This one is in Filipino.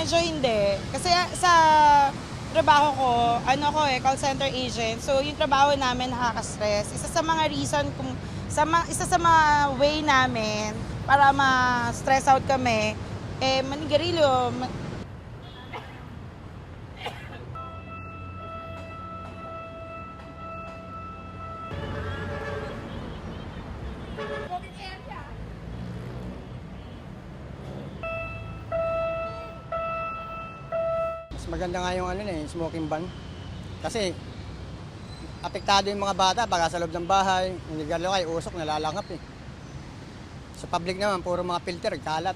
medyo hindi. Kasi sa trabaho ko, ano ko call center agent. So yung trabaho namin nakaka-stress. Isa sa mga reason isa sa mga way namin para ma-stress out kami, manigarilyo. Mas maganda nga yung smoking ban. Kasi apektado yung mga bata pagka sa loob ng bahay, niligaryo kayo, usok, nalalangap eh. Sa public naman, puro mga filter, kalat.